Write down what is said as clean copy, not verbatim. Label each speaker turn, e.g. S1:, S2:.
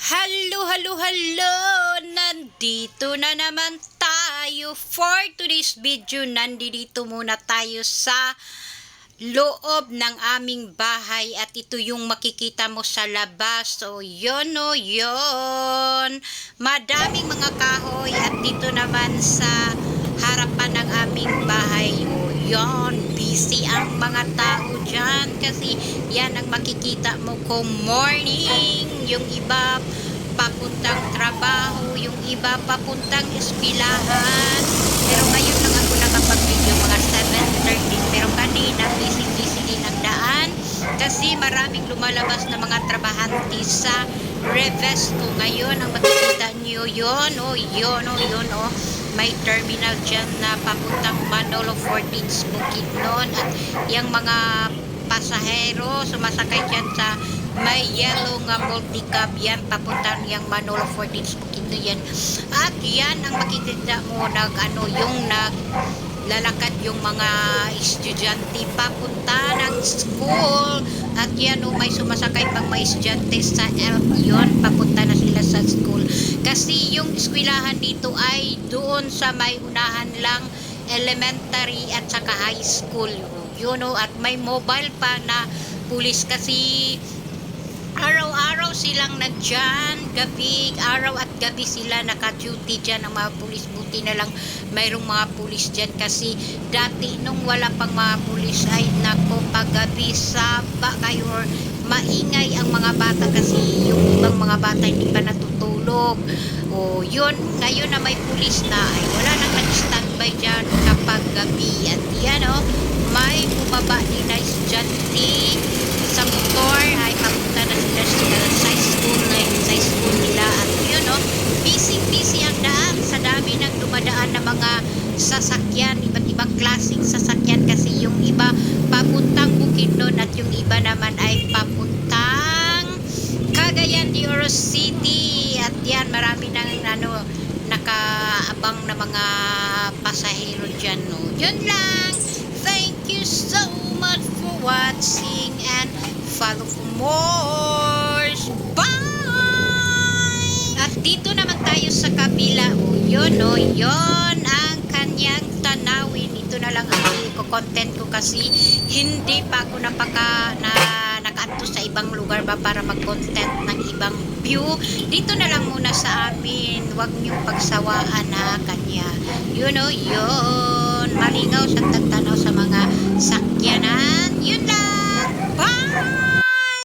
S1: Hello, hello, hello! Nandito na naman tayo for today's video. Nandito muna tayo sa loob ng aming bahay at ito yung makikita mo sa labas. So, yun o, yun. Madaming mga kahoy at dito naman sa harapan ng aming bahay. O, yun. Busy ang mga tao dyan kasi yan ang makikita mo kung morning. Yung iba papuntang trabaho, yung iba papuntang eskwelahan. Pero ngayon lang ako nakapag-video mga 7:30. Pero kanina busy-busy din ang daan kasi maraming lumalabas na mga trabahante sa Revesto. Ngayon ang makikita niyo yun, yun, may terminal dyan na papuntang Manolo Fortins Bukidnon at yung mga pasahero sumasakay dyan sa may yellow nga multicab yan papunta yung Manolo Fortins Bukidnon yan. At yan ang makikita mo yung naglalakad yung mga estudyante papunta ng school at yan may sumasakay pang mga estudyante sa ELF yun, papunta na sila sa school kasi yung eskwelahan dito ay doon sa may unahan lang elementary at saka high school yun at may mobile pa na pulis kasi araw-araw silang nandyan, araw at gabi sila naka-duty dyan ang mga pulis. Buti na lang mayroong mga pulis dyan kasi dati nung wala pang mga pulis ay nako paggabi saba kayo or maingay ang mga bata kasi yung ibang mga bata hindi pa natutulog. O yun, ngayon na may pulis na ay wala nang nag-standby dyan kapag gabi. At yan may bumaba din na estudyante sa motor ay papunta na sila sa school nila at yun busy ang daan sa dami ng dumadaan na mga sasakyan, iba't ibang klaseng sasakyan kasi yung iba papuntang Bukidnon at yung iba naman ay papuntang Cagayan de Oro City at yan marami nang nakaabang na mga pasahero dyan yun lang. Thank you so much for watching and follow for more. Bye! At dito naman tayo sa kabila. Yun ang kanyang tanawin. Ito na lang ang i-content ko kasi hindi pa ako nakaanto sa ibang lugar ba para mag-content ng ibang view. Dito na lang muna sa amin. Huwag niyong pagsawaan kanya. Yun malingaw sa tagtanaw sa mga sakyanan. Yun lang.